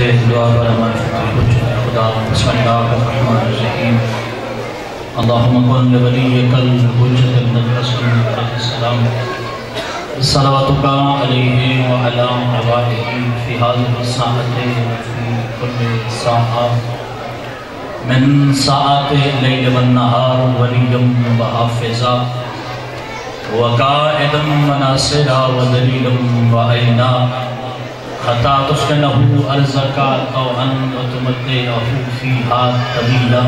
سے دعا پر ہمارے خدا بسم اللہ الرحمن الرحیم اللہم کن لولیک الحجۃ النبی علیہ السلام صلواتک علیہ وعلی آبائہ فی هذه الساعة وفی کل ساعة من ساعات اللیل والنہار ولیا وحافظا وقائدا وناصرا ودلیلا وعینا حتی تسکنہ ارزکا طوعا وتمتعہ فیہا طویلا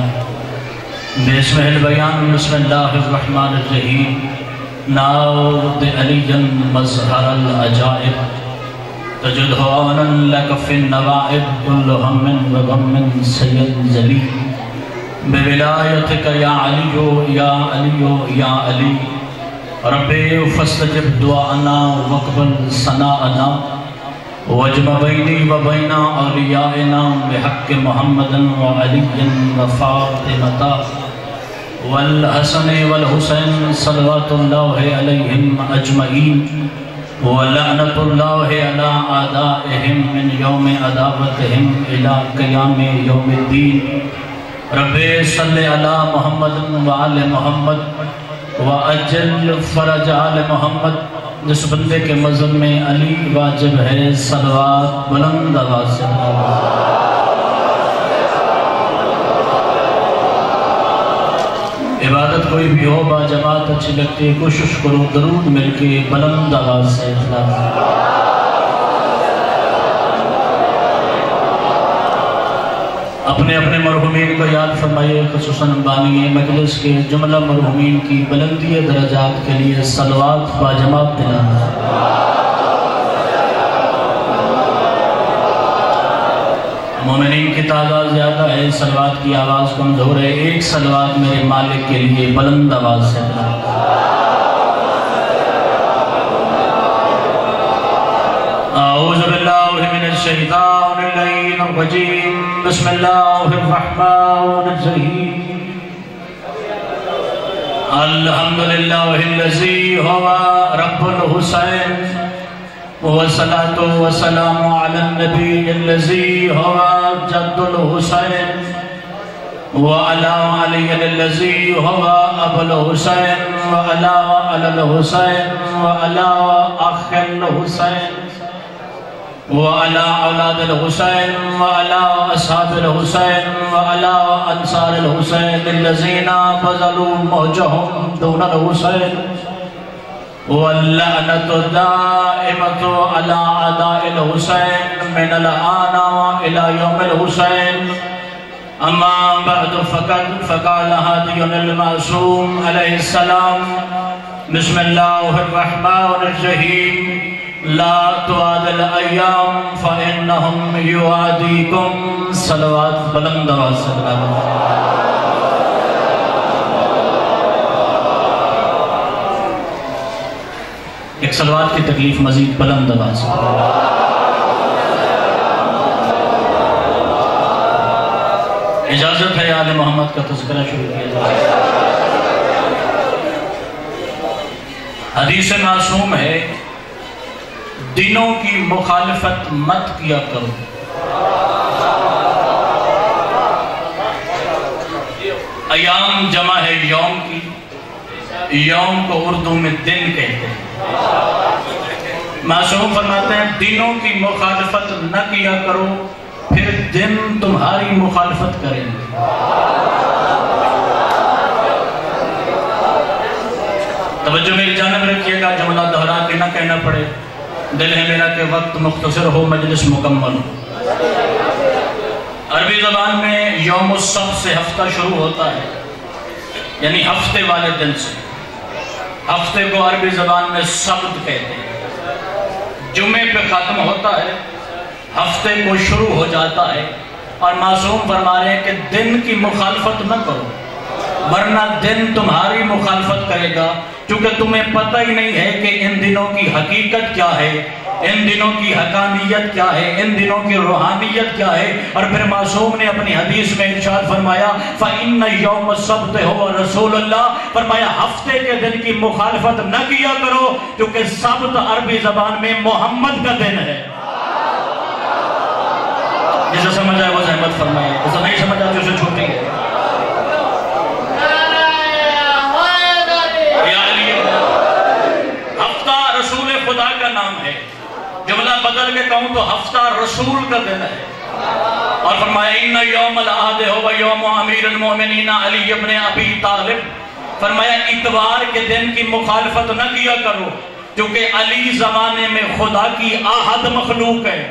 بسم البیان بسم اللہ الرحمن الرحیم ناود علی مظہر العجائب تجدہ عونا لک فی النوائب کل ہم وغم سید زلی بولایتک یا علی یا علی یا علی رب فاستجب دعانا وقبل ثناءنا وجمع بینی و بین اولیائنا بحق محمد وعلی وفاطمہ والحسن والحسین صلوات اللہ علیہم اجمعین ولعنت اللہ علی اعدائہم من یوم عداوتہم الى قیام یوم الدین رب صلی علی محمد وعلی محمد وعجل فرج آل محمد جس بندے کے مذہب میں علی واجب ہے صلوات بلند آواز سے عبادت کوئی بھی ہو با جماعت اچھی لگتی ہے کوشش کرو درود مل کے بلند آواز سے اپنے اپنے مرحومین کو یاد فرمائیے خصوصاً بانی مجلس کے جملہ مرحومین کی بلندی درجات کے لیے صلوات با جماعت دلانا مومنین کی تعداد زیادہ ہے صلوات کی آواز کمزور ہے ایک صلوات میرے مالک کے لیے بلند آواز سے دلانا اعوذ باللہ من الشیطان اللعین الرجیم بسم اللہ الرحمن الرحیم الحمدللہ الذی ہوا رب الحسین والصلاة والسلام علی النبی الذی ہوا جد الحسین وعلا علی الذی ہوا ابو الحسین وعلا علی الحسین وعلا اخ الحسین وعلى أولاد الحسين وعلى أصحاب الحسين وعلى أنصار الحسين الذين بذلوا موجهم دون الحسين واللعنة الدائمة على أعداء الحسين من الآن إلى يوم الحسين أما بعد فقال هادي المعصوم عليه السلام بسم الله الرحمن الرحيم لا تعاد الأيام فإنهم يعاديكم صلوات بلند وسلام ایک صلوات کی تکلیف مزید بلند آواز اجازت ہے آل محمد کا تذکرہ شروع کیا جائے حدیث معصوم ہے دنوں کی مخالفت مت کیا کرو ایام جمع ہے یوم کی یوم کو اردو میں دن کہتے ہیں معصوم فرماتے ہیں دنوں کی مخالفت نہ کیا کرو پھر دن تمہاری مخالفت کریں گے توجہ میری جانب رکھیے گا جملہ دہرا کے نہ کہنا پڑے دل ہے میرا کہ وقت مختصر ہو مجلس مکمل ہو عربی زبان میں یوم السبت سے ہفتہ شروع ہوتا ہے یعنی ہفتے والے دن سے ہفتے کو عربی زبان میں سبت کہتے ہیں جمعے پہ ختم ہوتا ہے ہفتے کو شروع ہو جاتا ہے اور معصوم فرما رہے ہیں کہ دن کی مخالفت نہ کرو ورنہ دن تمہاری مخالفت کرے گا کیونکہ تمہیں پتہ ہی نہیں ہے کہ ان دنوں کی حقیقت کیا ہے ان دنوں کی حقانیت کیا ہے ان دنوں کی روحانیت کیا ہے اور پھر معصوم نے اپنی حدیث میں ارشاد فرمایا فَإِنَّ يَوْمَ السَّبْتِ هُوَ رسول اللہ فرمایا ہفتے کے دن کی مخالفت نہ کیا کرو کیونکہ سبت عربی زبان میں محمد کا دن ہے جسے سمجھ آئے وہ زحمت فرمائے، جسے نہیں سمجھ آتی اسے چھوٹی ہے. ہفتہ رسول خدا کا نام ہے. جملہ بدل کے کہوں تو ہفتہ رسول کا دن ہے. اور فرمایا ان یوم العہد ہو یوم امیر المومنین علی ابن ابی طالب. فرمایا اتوار کے دن کی مخالفت نہ کیا کرو کیونکہ علی زمانے میں خدا کی آہد مخلوق ہے.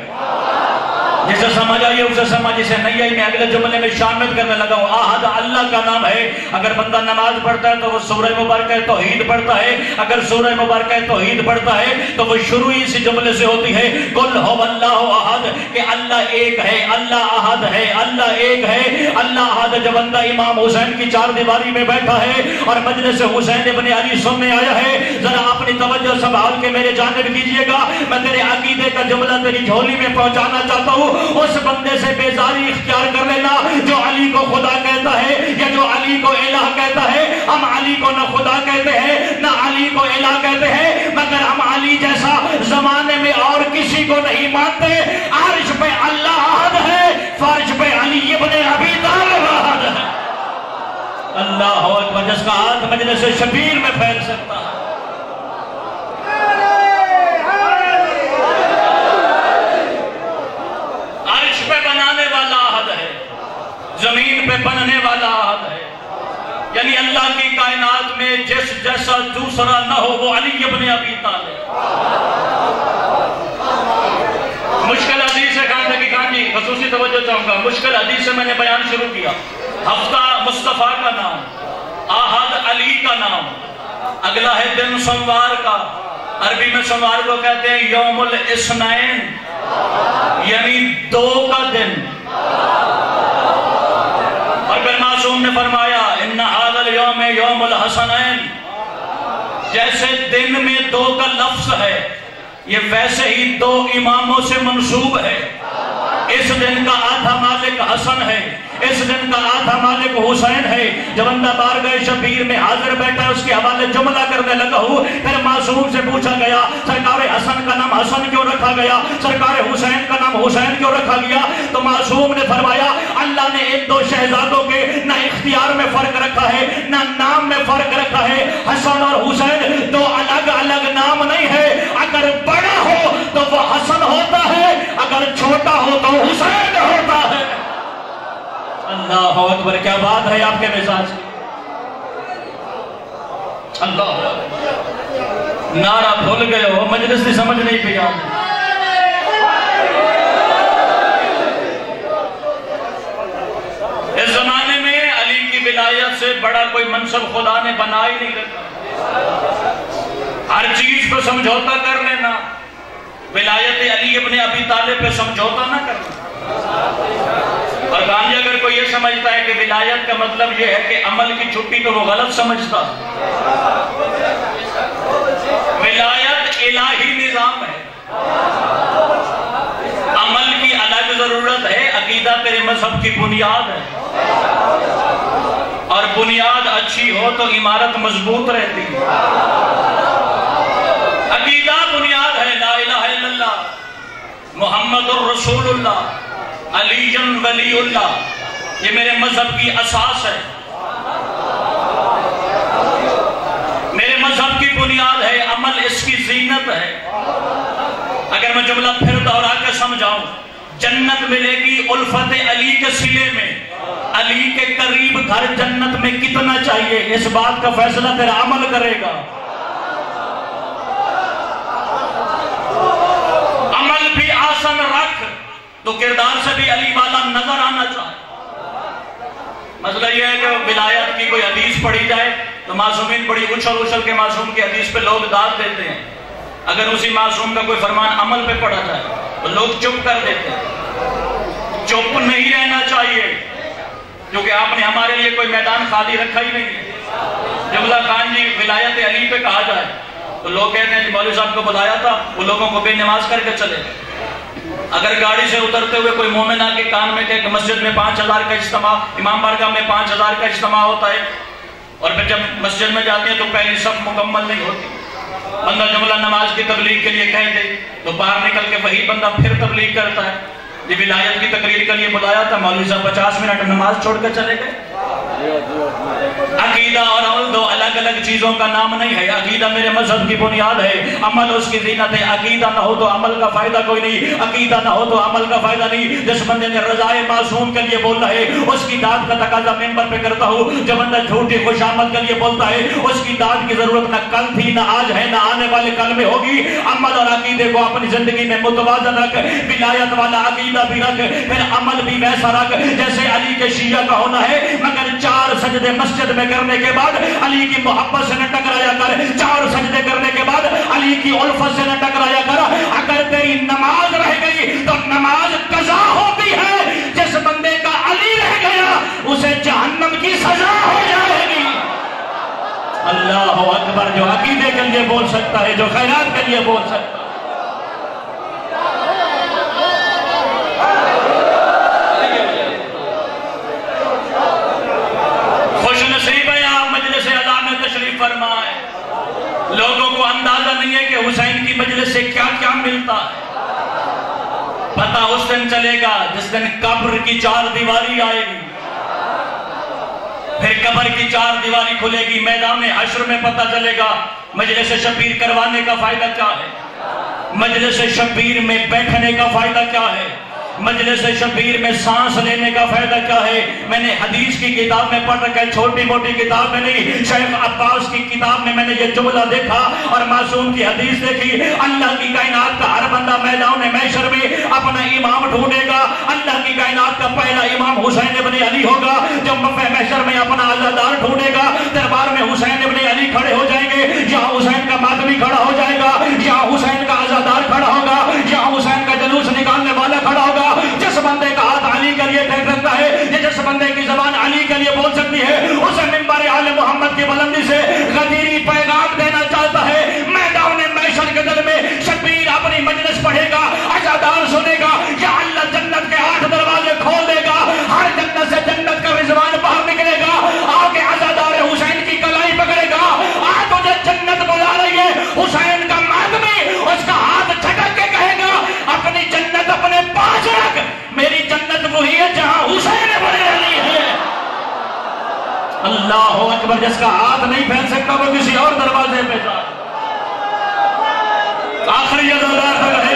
جسے سمجھ آئیے اسے سمجھ، جسے نہیں آئی میں اگلے جملے میں شامل کرنے لگا ہوں. آہد اللہ کا نام ہے. اگر بندہ نماز پڑھتا ہے تو وہ سورہ مبارکہ توحید پڑھتا ہے. اگر سورہ مبارکہ توحید پڑھتا ہے تو وہ شروع اسی جملے سے ہوتی ہے قل هو اللہ احد، کہ اللہ ایک ہے، اللہ احد ہے، اللہ ایک ہے، اللہ احد. جب بندہ امام حسین کی چار دیواری میں بیٹھا ہے اور مجلس حسین ابن علی سننے آیا ہے، ذرا اپنی توجہ سنبھال کے میرے جانب کیجئے گا. میں تیرے عقیدے کا جملہ تیری جھولی میں پہنچانا چاہتا ہوں. اس بندے سے بیزاری اختیار کر لینا جو علی کو خدا کہتا ہے یا جو علی کو الہ کہتا ہے. ہم علی کو نہ خدا کہتے ہیں نہ علی کو الہ کہتے ہیں، مگر ہم علی جیسا زمانے میں اور کسی کو نہیں مانتے. عرش پہ اللہ احد ہے، فرش پہ علی ابن ابی طالب احد ہے. اللہ اکبر. جس کا ہاتھ مجلس شبیر میں پھیل سکتا ہے. زمین پہ بننے والا احد ہے. یعنی اللہ کی کائنات میں جس جیسا دوسرا نہ ہو وہ علی ابن ابی طالب. مشکل حدیث سے جی خصوصی توجہ چاہوں گا. مشکل حدیث سے میں نے بیان شروع کیا. ہفتہ مصطفیٰ کا نام، احد علی کا نام. اگلا ہے دن سوموار کا. عربی میں سوموار کو کہتے ہیں یوم الاثنین، یعنی دو کا دن. اور پھر معصوم نے فرمایا ان ھذا اليوم یوم الحسنین. جیسے دن میں دو کا لفظ ہے یہ ویسے ہی دو اماموں سے منسوب ہے. اس دن کا آدھا مالک حسن ہے، اس دن کا آدھا مالک حسین ہے. جب بندہ بارگاہ شبیر میں حاضر بیٹھا اس کے حوالے جملہ کرنے لگا ہوں. پھر معصوم سے پوچھا گیا سرکار حسن کا نام حسن کیوں رکھا گیا، سرکار حسین کا نام حسین کیوں رکھا گیا؟ تو معصوم نے فرمایا اللہ نے ان دو شہزادوں کے نہ اختیار میں فرق رکھا ہے نہ نام میں فرق رکھا ہے. حسن اور حسین دو الگ الگ نام نہیں ہے. اگر بڑا ہو تو وہ حسن ہوتا ہے، اگر چھوٹا ہو تو حسین ہوتا ہے. اللہ اکبر. کیا بات ہے آپ کے مزاج کی. اللہ نعرہ بھول گئے ہو، مجلس کی سمجھ نہیں پیا. اس زمانے میں علی کی ولایت سے بڑا کوئی منصب خدا نے بنا ہی نہیں رکھا. ہر چیز کو سمجھوتا کر لینا. ولایت علی ابن ابی طالب پہ سمجھوتا نہ کرنا. اور گانجی اگر کوئی یہ سمجھتا ہے کہ ولایت کا مطلب یہ ہے کہ عمل کی چھٹی تو وہ غلط سمجھتا. ولایت الہی نظام ہے، عمل کی الگ ضرورت ہے. عقیدہ تیرے مذہب کی بنیاد ہے اور بنیاد اچھی ہو تو عمارت مضبوط رہتی ہے. عقیدہ بنیاد ہے. لا الہ الا اللہ محمد الرسول اللہ علی ولی اللہ، یہ میرے مذہب کی اساس ہے، میرے مذہب کی بنیاد ہے. عمل اس کی زینت ہے. اگر میں جملہ پھر دوہرا کے سمجھاؤں، جنت ملے گی الفت علی کے صلے میں. علی کے قریب گھر جنت میں کتنا چاہیے اس بات کا فیصلہ تیرا عمل کرے گا. عمل بھی آسان رکھ تو کردار سے بھی علی والا نظر آنا چاہے. مسئلہ یہ ہے کہ ولایت کی کوئی حدیث پڑھی جائے تو معصومین بڑی اچھل کے معصوم کی حدیث پہ لوگ داد دیتے ہیں. اگر اسی معصوم کا کوئی فرمان عمل پہ پڑھا جائے تو لوگ چپ کر دیتے ہیں. چپ نہیں رہنا چاہیے کیونکہ آپ نے ہمارے لیے کوئی میدان خالی رکھا ہی نہیں ہے. جملہ خان جی ولایت علی پہ کہا جائے تو لوگ کہتے ہیں مولوی صاحب کو بلایا تھا، وہ لوگوں کو بے نماز کر کے چلے. اگر گاڑی سے اترتے ہوئے کوئی مومن آ کے کان میں کہے کہ مسجد میں 5000 کا اجتماع، امام بارگاہ میں 5000 کا اجتماع ہوتا ہے، اور پھر جب مسجد میں جاتے ہیں تو پہلی صف مکمل نہیں ہوتی. بندہ جملہ نماز کی تبلیغ کے لیے کہہ دے تو باہر نکل کے وہی بندہ پھر تبلیغ کرتا ہے. یہ ولایت کی تقریر کے لیے بلایا تھا، مولوی صاحب 50 منٹ نماز چھوڑ کر چلے گئے۔ عقیدہ اور عمل دو الگ الگ چیزوں کا نام نہیں ہے۔ عقیدہ میرے مذہب کی بنیاد ہے، عمل اس کی زینت ہے۔ عقیدہ نہ ہو تو عمل کا فائدہ کوئی نہیں، عقیدہ نہ ہو تو عمل کا فائدہ نہیں۔ جس بندے نے رضائے معصوم کے لیے بولنا ہے اس کی داد کا تقاضا ممبر پہ کرتا ہوں۔ جو بندہ جھوٹی خوشامد کے لیے بولتا ہے اس کی داد کی ضرورت نہ کل تھی، نہ آج ہے، نہ آنے والے کل میں ہوگی۔ عمل اور عقیدے کو اپنی زندگی میں متوازن رکھ، ولایت والا عقیدہ بھی رکھ، پھر عمل بھی ویسا رکھ جیسے علی کے شیعہ کا ہونا ہے، مگر 4 سجدے مسجد میں کرنے کے بعد علی کی محبت سے نہ ٹکرایا کر، 4 سجدے کرنے کے بعد علی کی الفت سے نہ ٹکرایا کر۔ اگر تیری نماز رہ گئی تو نماز قضا ہوتی ہے، جس بندے کا علی رہ گیا اسے جہنم کی سزا ہو جائے گی۔ اللہ اکبر! جو عقیدے کے لیے بول سکتا ہے، جو خیرات کے لیے بول سکتا ہے۔ خوش نصیب ہے آپ مجلس اعلیٰ میں تشریف فرمائے۔ لوگوں کو اندازہ نہیں ہے کہ حسین کی مجلس سے کیا کیا ملتا ہے۔ پتہ اس دن چلے گا جس دن قبر کی 4 دیواری آئے گی، پھر قبر کی 4 دیواری کھلے گی، میدان حشر میں پتہ چلے گا مجلس شبیر کروانے کا فائدہ کیا ہے، مجلس شبیر میں بیٹھنے کا فائدہ کیا ہے، مجلس شبیر میں سانس لینے کا فائدہ کیا ہے۔ میں نے حدیث کی کتاب میں پڑھ رکھا ہے، چھوٹی موٹی کتاب میں نہیں، شیخ عباس کی کتاب میں میں نے یہ جملہ دیکھا اور معصوم کی حدیث دیکھی۔ اللہ کی کائنات کا ہر بندہ میدان محشر میں اپنا امام ڈھونڈے گا۔ اللہ کی کائنات کا پہلا امام حسین ابن علی ہوگا۔ جب محشر میں اپنا عزادار ڈھونڈے گا، دربار میں حسین ابن علی کھڑے ہو جائیں گے، یہاں حسین کا ماتمی کھڑا ہو جائے گا، یہاں حسین کا عزادار کھڑا ہوگا، یہاں حسین کا جلوس نکالنے والا کھڑا ہوگا۔ جس بندے کا ہاتھ علی کے لیے ٹھیک رکھتا ہے، یا جس بندے کی زبان علی کے لیے بول سکتی ہے، اسے منبر آل محمد کی بلندی سے غدیری پیغام دینا چاہتا ہے۔ میدان محشر کے دل میں شبیر اپنی مجلس پڑھے گا، عزادار سنے گا، یا اللہ جنت کے 8 دروازے کھول دے گا، ہر جنت سے جنت کا رضوان باہر نکلے گا، آگے عزادار حسین کی کلائی پکڑے گا، آج تجھے جنت بلا رہی ہے۔ حسین کا ماتمی اس کا ہاتھ جھٹک کے کہے گا، اپنی جنت اپنے پاس رکھ، میری جنت وہی ہے جہاں حسین ابن علی ہے۔ اللہ اکبر! جس کا ہاتھ نہیں پھیل سکتا وہ کسی اور دروازے پہ جا، آخری عزادار تک ہے۔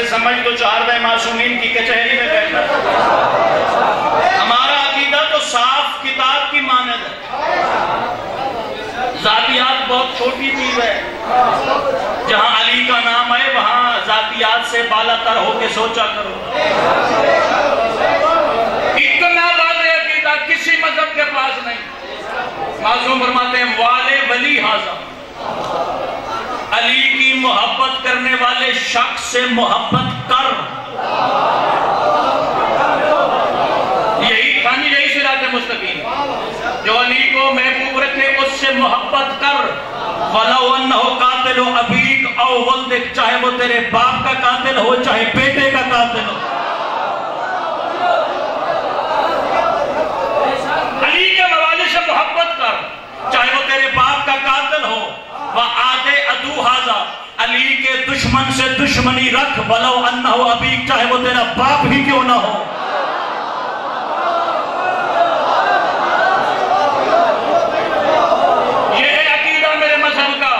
سمجھ تو 4 معصومین کی کچہری میں بیٹھنا۔ ہمارا عقیدہ تو صاف کتاب کی مانند ہے، ذاتیات بہت چھوٹی چیز ہے۔ جہاں علی کا نام ہے وہاں ذاتیات سے بالا تر ہو کے سوچا کرو۔ اتنا واضح عقیدہ کسی مذہب کے پاس نہیں۔ معصوم فرماتے ہیں والے ولی حاضر، علی کی محبت کرنے والے شخص سے محبت کر۔ یہی صراط مستقیم، جو علی کو محبوب رکھے اس سے محبت کر۔ وَلَوْ أَنَّهُ قَاتِلُ أَبِيكَ أَوْ وَلْدِكَ، چاہے وہ تیرے باپ کا قاتل ہو چاہے بیٹے کا قاتل ہو۔ علی کے موالے سے محبت کر، چاہے وہ تیرے باپ کا قاتل ہو۔ وَعَادِ عَدُوْ هَذَا، علی کے دشمن سے دشمنی رکھ۔ وَلَوْ أَنَّهُ أَبِيكَ، چاہے وہ تیرا باپ ہی کیوں نہ ہو۔ یہ ہے عقیدہ میرے مذہب کا،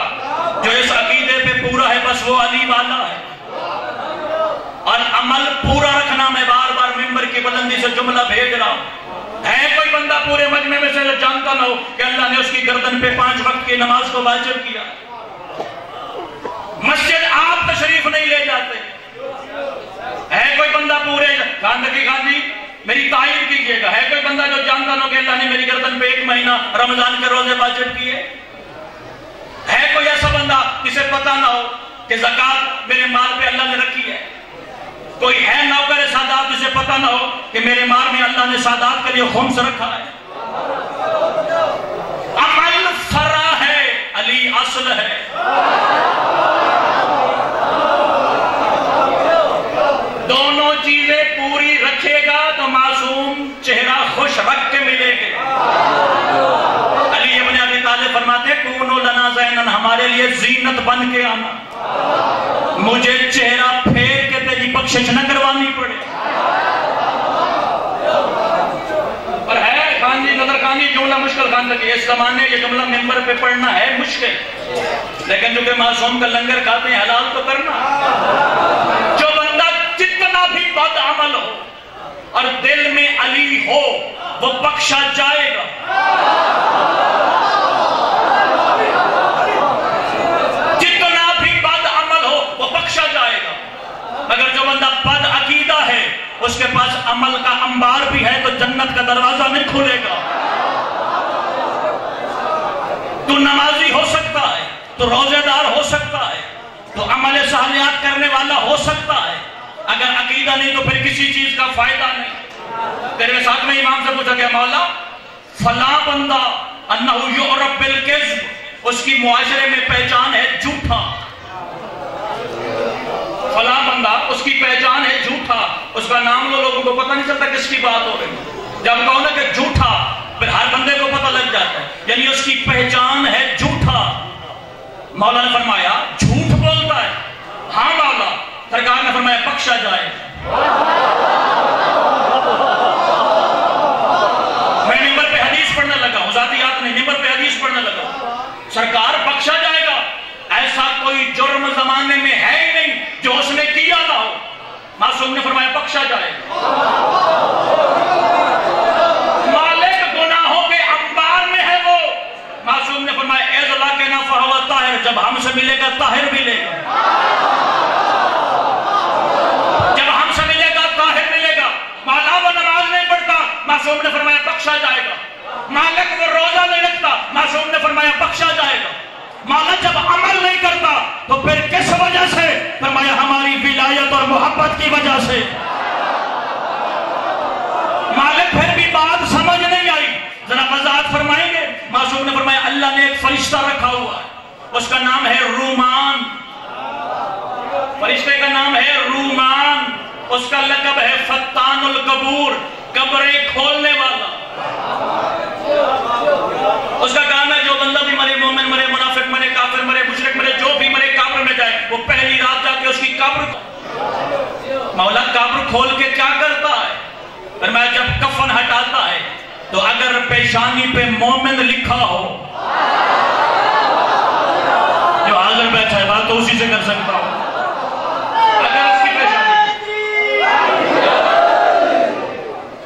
جو اس عقیدے پہ پورا ہے بس وہ علی والا ہے۔ اور عمل پورا رکھنا، میں بار بار ممبر کی بلندی سے جملہ بھیج رہا ہوں۔ ہے کوئی بندہ پورے مجمع میں سے جو جانتا نہ ہو کہ اللہ نے اس کی گردن پہ 5 وقت کی نماز کو واجب کیا؟ مسجد آپ تشریف نہیں لے جاتے۔ ہے کوئی بندہ پورے خاندگی خاندی میری تعین کیجئے گا، ہے کوئی بندہ جو جانتا نہ ہو کہ اللہ نے میری گردن پہ 1 مہینہ رمضان کے روزے واجب کیے؟ ہے کوئی ایسا بندہ جسے پتہ نہ ہو کہ زکوٰۃ میرے مال پہ اللہ نے رکھی ہے؟ کوئی ہے نوکر سادات جسے پتہ نہ ہو کہ میرے مال میں اللہ نے سادات کے لیے خمس رکھا ہے؟ عمل فرع ہے، علی اصل ہے۔ دونوں چیزیں رکھ کے ملے گے۔ علی ابن ابی طالب فرماتے کونو لنا زینن، ہمارے لیے زینت بن کے آنا، مجھے چہرہ پھیر کے تیری بخشش نہ کروانی پڑے۔ اور ہے خان جی نظر خان جی جملہ مشکل خان تک اس زمانے یہ جملہ ممبر پہ پڑھنا ہے مشکل، لیکن جو کہ معصوم کا لنگر کھاتے ہیں حلال تو کرنا۔ جو بندہ جتنا بھی بد عمل ہو اور دل میں علی ہو وہ بخشا جائے گا۔ جتنا بھی بد عمل ہو وہ بخشا جائے گا۔ اگر جو بندہ بد عقیدہ ہے اس کے پاس عمل کا انبار بھی ہے تو جنت کا دروازہ نہیں کھلے گا۔ تو نمازی ہو سکتا ہے، تو روزے دار ہو سکتا ہے، تو عمل صالحات کرنے والا ہو سکتا ہے، اگر عقیدہ نہیں تو پھر کسی چیز کا فائدہ نہیں۔ تیرے ساتھ میں امام سے پوچھا کہ مولا فلاں بندہ انہو یعرف بالکذب، اس کی معاشرے میں پہچان ہے جھوٹا، فلاں بندہ اس کی پہچان ہے جھوٹا، اس کا نام لو لوگوں کو پتہ نہیں چلتا کس کی بات ہو رہی ہے۔ جب کہو نا کہ جھوٹا پھر ہر بندے کو پتہ لگ جاتا ہے، یعنی اس کی پہچان ہے جھوٹا۔ مولا نے فرمایا جھوٹ بولتا ہے؟ ہاں مولا۔ سرکار نے فرمایا بخشا جائے۔ میں نمبر پہ حدیث پڑھنے لگا ہوں، ذاتیات نہیں، نمبر پہ حدیث پڑھنے لگا ہوں، سرکار بخشا جائے گا۔ ایسا کوئی جرم زمانے میں ہے ہی نہیں جو اس نے کیا نہ ہو۔ معصوم نے فرمایا بخشا جائے گا۔ مالک گناہوں کے انبار میں ہے وہ۔ معصوم نے فرمایا اذ لقنا فہو طاہر، جب ہم سے ملے گا طاہر ملے گا، جب ہم سے ملے گا طاہر ملے گا۔ مولا وہ نماز نہیں پڑھتا، معصوم نے فرمایا بخشا جائے گا۔ مالک وہ روزہ نہیں رکھتا، معصوم نے فرمایا بخشا جائے گا۔ مولا جب عمل نہیں کرتا تو پھر کس وجہ سے؟ فرمایا ہماری ولایت اور محبت کی وجہ سے۔ مالک پھر بھی بات سمجھ نہیں آئی، ذرا وضاحت فرمائیں گے؟ معصوم نے فرمایا اللہ نے ایک فرشتہ رکھا ہوا ہے، اس کا نام ہے رومان۔ فرشتے کا نام ہے رومان، اس کا لقب ہے فتان القبور، قبریں کھولنے والا۔ اس کا کام ہے جو بندہ بھی مرے، مومن مرے، منافق مرے، کافر مرے، مشرک مرے، جو بھی مرے قبر میں جائے، وہ پہلی رات جا کے اس کی قبر، مولا قبر کھول کے کیا کرتا ہے؟ فرمایا جب کفن ہٹاتا ہے تو اگر پیشانی پہ مومن لکھا ہو، جو حاضر بیٹھا ہے بات تو اسی سے کر سکتا ہوں، اگر اس کی پیشانی،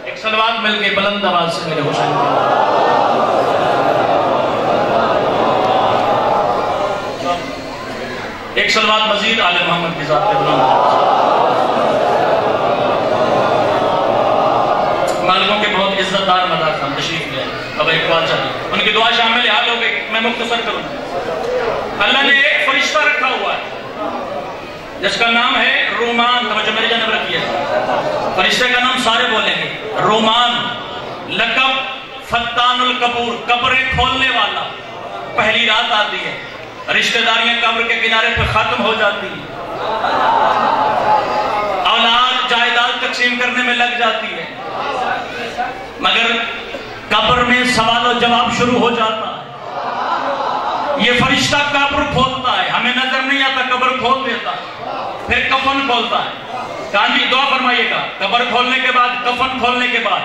ایک صلوات مل کے بلند آواز سے میرے حسین ایک صلوات مزید آل محمد کی ذات پہ بلند۔ مالکوں کے بہت عزت دار مدار خان تشریف لے، اب ایک بات چاہیے، ان کی دعا شامل حال ہو گئی، میں مختصر کروں۔ اللہ نے ایک فرشتہ رکھا ہوا ہے جس کا نام ہے رومان، توجہ میری جانب رکھیے، فرشتے کا نام سارے بولیں گے، رومان، لقب فتان القبور، قبریں کھولنے والا۔ پہلی رات آتی ہے، رشتہ داریاں قبر کے کنارے پہ ختم ہو جاتی ہیں، اولاد جائیداد تقسیم کرنے میں لگ جاتی ہے، مگر قبر میں سوال و جواب شروع ہو جاتا ہے۔ یہ فرشتہ قبر کھولتا ہے، ہمیں نظر نہیں آتا، قبر کھول دیتا ہے، پھر کفن کھولتا ہے۔ کہاں جی دعا فرمائیے گا، قبر کھولنے کے بعد، کفن کھولنے کے بعد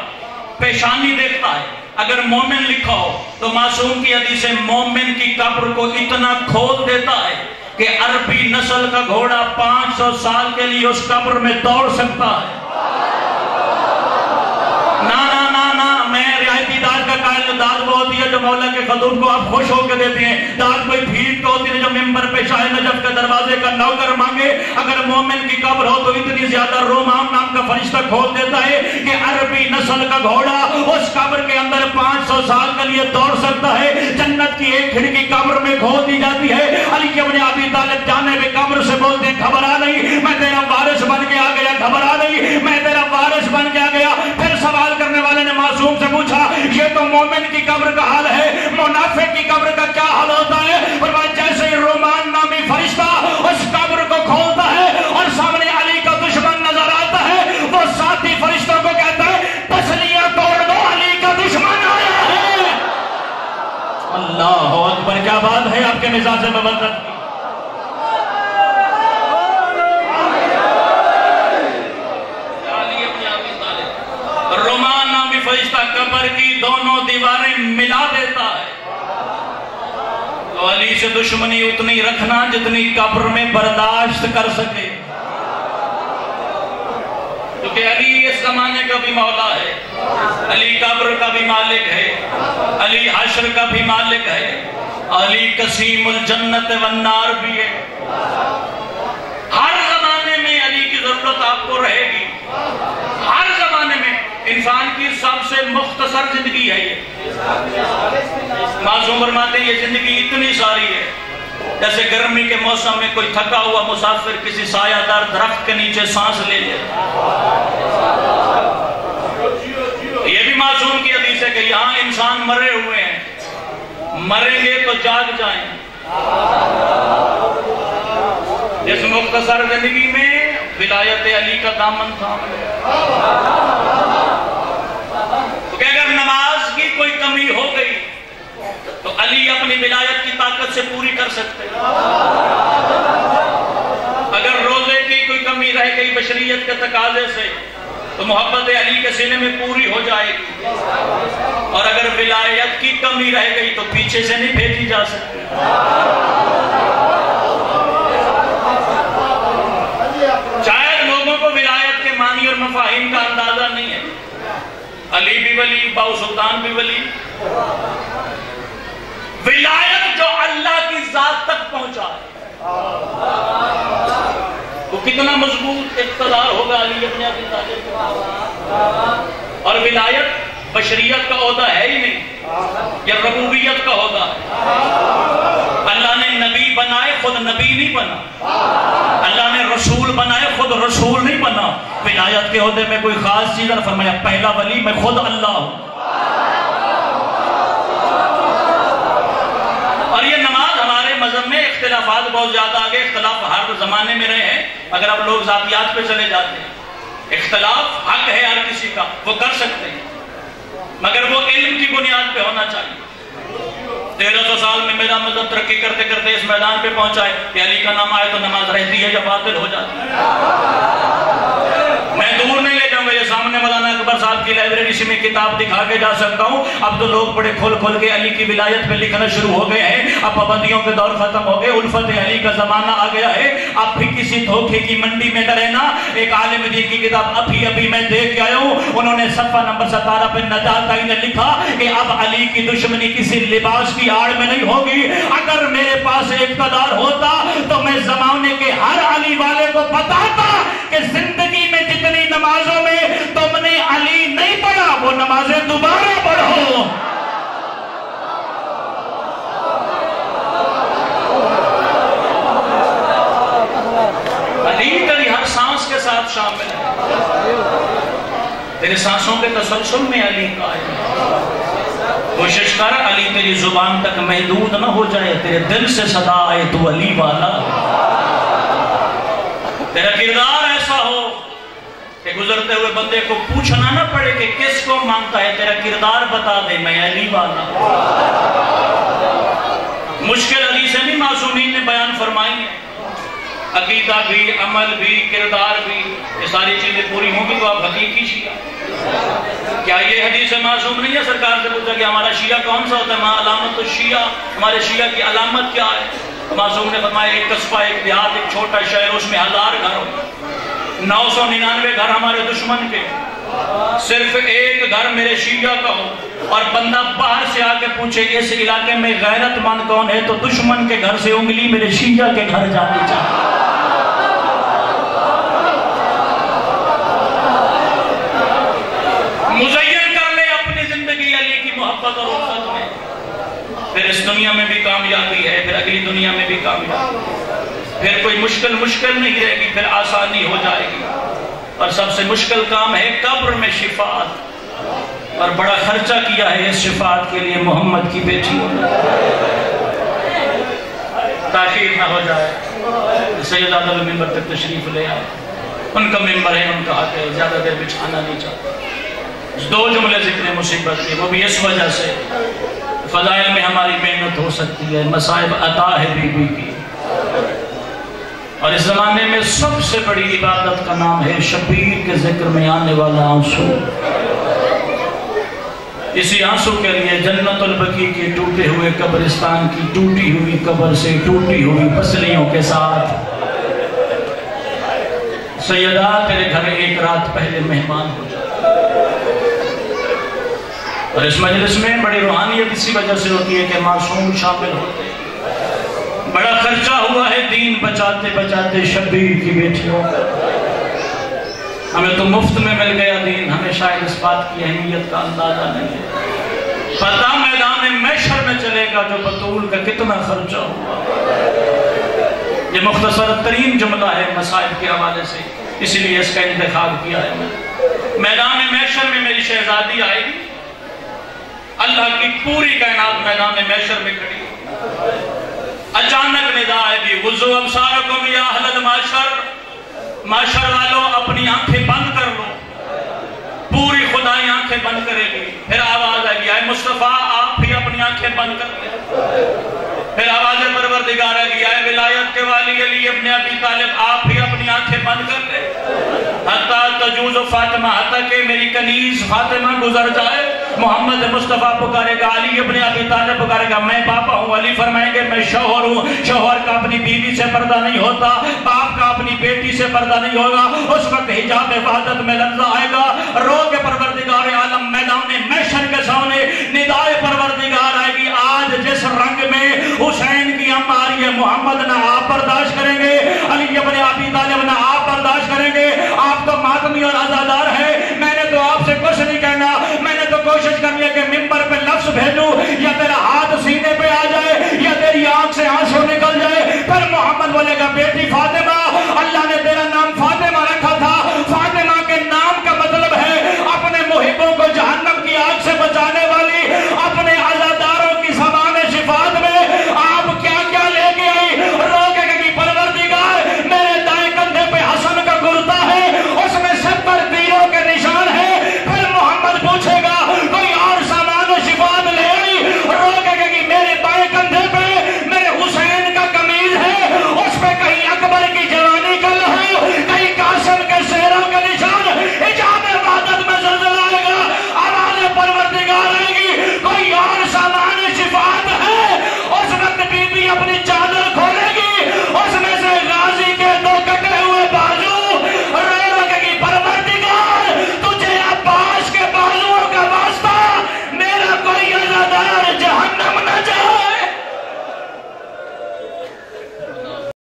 پیشانی دیکھتا ہے، اگر مومن لکھا ہو تو معصوم کی حدیث ہے مومن کی قبر کو اتنا کھول دیتا ہے کہ عربی نسل کا گھوڑا 500 سال کے لیے اس قبر میں دوڑ سکتا ہے۔ میں رعایتی داد کا قائل، داد وہ ہوتی ہے جو مولا کے خطوط کو آپ خوش ہو کے دیتے ہیں، داد کوئی بھیڑ کو ہوتی ہے جو ممبر پہ شاہ نجف کے دروازے کا نوکر مانگے۔ اگر مومن کی قبر ہو تو اتنی زیادہ رومان نام کا فرشتہ کھول دیتا ہے کہ عربی نسل کا گھوڑا اس قبر کے اندر 500 سال کے لیے دوڑ سکتا ہے۔ جنت کی ایک کھڑکی قبر میں کھول دی جاتی ہے، علی ابن ابی طالب جانے میں قبر سے بولتے ہیں گھبرا نہیں، میں تیرا وارث بن کے آ گیا، گھبرا نہیں، میں تیرا وارث بن کے آ گیا۔ پھر سوال کرنے والے نے معصوم سے پوچھا یہ تو مومن کی قبر کا حال ہے، منافق کی قبر کا کیا حال ہوتا ہے؟ فرمایا جیسے ہی رومان نامی فرشتہ اس قبر کو کھولتا ہے اور سامنے علی کا دشمن نظر آتا ہے، وہ ساتھی فرشتوں کو کہتا ہے تسلیہ توڑ دو، علی کا کیا بات ہے آپ کے مزاج مبدل کی؟ رومان نامی فرشتہ قبر کی دونوں دیواریں ملا دیتا ہے. تو علی سے دشمنی اتنی رکھنا جتنی قبر میں برداشت کر سکے، کیونکہ علی اس زمانے کا بھی مولا ہے، علی قبر کا بھی مالک ہے، علی حشر کا بھی مالک ہے، علی قسیم الجنت والنار بھی ہے. ہر زمانے میں علی کی ضرورت آپ کو رہے گی، ہر زمانے میں. انسان کی سب سے مختصر زندگی ہے یہ. معصوم فرماتے ہیں یہ زندگی اتنی ساری ہے جیسے گرمی کے موسم میں کوئی تھکا ہوا مسافر کسی سایہ دار درخت کے نیچے سانس لے لے. یہ بھی معصوم کی حدیث ہے کہ یہاں انسان مرے ہوئے ہیں، مریں گے تو جاگ جائیں. جس مختصر زندگی میں ولایت علی کا دامن تھام لے. کہ اگر نماز کی کوئی کمی ہو گئی تو علی اپنی ولایت کی طاقت سے پوری کر سکتے. اگر روزے کی کوئی کمی رہ گئی بشریت کے تقاضے سے تو محبت علی کے سینے میں پوری ہو جائے گی. اور اگر ولایت کی کمی رہ گئی تو پیچھے سے نہیں بھیجی جا سکتی. شاید لوگوں کو ولایت کے معنی اور مفاہیم کا اندازہ نہیں ہے. علی بھی ولی، باو سلطان بھی ولی. ولایت جو اللہ کی ذات تک پہنچا ہے وہ کتنا مضبوط اقتدار ہوگا علی ابن ابی طالب. اور ولایت بشریت کا عہدہ ہے ہی نہیں، یہ ربوبیت کا عہدہ ہے. اللہ نے نبی بنائے، خود نبی نہیں بنا. اللہ نے رسول بنائے، خود رسول نہیں بنا. ولایت کے عہدے میں کوئی خاص چیز نہ فرمایا پہلا ولی میں خود اللہ ہوں. اور یہ نماز ہمارے مذہب میں اختلافات بہت زیادہ آگے، اختلاف ہر زمانے میں رہے ہیں. اگر آپ لوگ ذاتیات پہ چلے جاتے ہیں، اختلاف حق ہے ہر کسی کا، وہ کر سکتے ہیں، مگر وہ علم کی بنیاد پہ ہونا چاہیے. 1300 سال میں میرا مذہب ترقی کرتے کرتے اس میدان پہ پہنچا ہے کہ علی کا نام آئے تو نماز رہتی ہے یا باطل ہو جاتی ہے. میں دور نہیں لے جاؤں گا، یہ سامنے مولانا اکبر صاحب کی لائبریری سے میں کتاب دکھا کے جا سکتا ہوں. اب تو لوگ بڑے کھول کھول کے علی کی ولایت پہ لکھنا شروع ہو گئے ہیں. اب پابندیوں کے دور ختم ہو گئے، الفت علی کا زمانہ آ گیا ہے. اب بھی کسی دھوکے کی منڈی میں نہ رہنا. ایک عالم دین کی کتاب ابھی میں دیکھ کے آیا ہوں، انہوں نے صفحہ نمبر 17 پہ نجات نے لکھا کہ اب علی کی دشمنی کسی لباس کی آڑ میں نہیں ہوگی. اگر میرے پاس اقتدار ہوتا تو میں زمانے کے ہر علی والے کو بتاتا کہ زندگی میں جتنی نمازوں میں تم نے علی نہیں پڑھا وہ نمازیں دوبارہ پڑھو. علی تیری ہر سانس کے ساتھ شامل ہے، تیرے سانسوں کے تسلسل میں علی کا ہے. کوشش کر علی تیری زبان تک محدود نہ ہو جائے، تیرے دل سے صدا آئے تو علی والا. تیرا کردار ایسا ہو کہ گزرتے ہوئے بندے کو پوچھنا نہ پڑے کہ کس کو مانتا ہے، تیرا کردار بتا دے میں علی والا. مشکل حدیثیں بھی معصومین نے بیان فرمائی ہیں، عقیدہ بھی، عمل بھی، کردار بھی، یہ ساری چیزیں پوری ہوں گی تو آپ حقیقی شیعہ. کیا یہ حدیث معصوم نہیں ہے؟ سرکار سے پوچھا کہ ہمارا شیعہ کون سا ہوتا ہے؟ ماں علامت الشیعہ، ہمارے شیعہ کی علامت کیا ہے؟ معصوم نے فرمایا ایک قصبہ، ایک دیہات، ایک چھوٹا شہر، اس میں 1000 گھر ہو، 999 گھر ہمارے دشمن کے، صرف ایک گھر میرے شیعہ کا ہو. اور بندہ باہر سے آ کے پوچھے اس علاقے میں غیرت مند کون ہے تو دشمن کے گھر سے انگلی میرے شیعہ کے گھر جانے چاہیے. مزین کر لے اپنی زندگی علی کی محبت اور الفت میں، پھر اس دنیا میں بھی کامیابی ہے، پھر اگلی دنیا میں بھی کامیابی ہے. پھر کوئی مشکل نہیں رہے گی، پھر آسانی ہو جائے گی. اور سب سے مشکل کام ہے قبر میں شفاعت، اور بڑا خرچہ کیا ہے اس شفاعت کے لیے محمد کی بیٹیوں نے. تاخیر نہ ہو جائے. سید آدم ممبر تک تشریف لے آئے، ان کا ممبر ہے، ان کا حق ہے، زیادہ دیر بچھانا نہیں چاہتا. 2 جملے ذکر مصیبت کی، وہ بھی اس وجہ سے فضائل میں ہماری محنت ہو سکتی ہے، مصائب عطا ہے بی بی کی. اور اس زمانے میں سب سے بڑی عبادت کا نام ہے شبیر کے ذکر میں آنے والا آنسو. اسی آنسو کے لیے جنت البقیع کے ٹوٹے ہوئے قبرستان کی ٹوٹی ہوئی قبر سے ٹوٹی ہوئی پسلیوں کے ساتھ سیدہ تیرے گھر ایک رات پہلے مہمان ہو جاتا. اور اس مجلس میں بڑی روحانیت اسی وجہ سے ہوتی ہے کہ معصوم شامل ہوتے ہیں. بڑا خرچہ ہوا ہے دین بچاتے بچاتے شبیر کی بیٹیوں کا. ہمیں تو مفت میں مل گیا دین، ہمیں شاید اس بات کی اہمیت کا اندازہ نہیں ہے. پتہ میدان محشر میں چلے گا جو بطول کا کتنا خرچہ ہوا. یہ مختصر ترین جملہ ہے مسائل کے حوالے سے، اسی لیے اس کا انتخاب کیا ہے. میدان محشر میں میری شہزادی آئے گی، اللہ کی پوری کائنات میدان محشر میں کھڑی. اچانک ندا آئے گی، غضوا ابصارکم یا اہل المعشر، معاشر والوں اپنی آنکھیں بند کر لو. پوری خدائی آنکھیں بند کرے گی. پھر آواز آئے گی، اے مصطفیٰ آپ بھی اپنی آنکھیں بند کر لیں. پھر آواز پروردگار آئے گی، اے ولایت کے والی علی ابن ابی طالب آپ بھی اپنی آنکھیں بند کر لیں. حتیٰ تجوز فاطمہ، حتیٰ کہ میری کنیز فاطمہ گزر جائے. محمد مصطفیٰ پکارے گا، علی ابن ابی طالب پکارے گا، میں پاپا ہوں. علی فرمائیں گے میں شوہر ہوں. شوہر کا اپنی بیوی سے پردہ نہیں ہوتا، باپ کا اپنی بیٹی سے پردہ نہیں ہوگا. اس وقت حجاب وحدت میں لرزہ آئے گا. رو کے پروردگار عالم میدان محشر کے سامنے ندائے پروردگار آئے گی. آج جس رنگ میں حسین کی ام آ رہی ہے، محمد نہ آپ برداشت کریں گے، علی ابن ابی طالب نہ آپ برداشت کریں گے. آپ تو ماتمی اور عزادار ہے. میں نے تو آپ سے کچھ نہیں کہنا، میں نے تو کوشش کرنی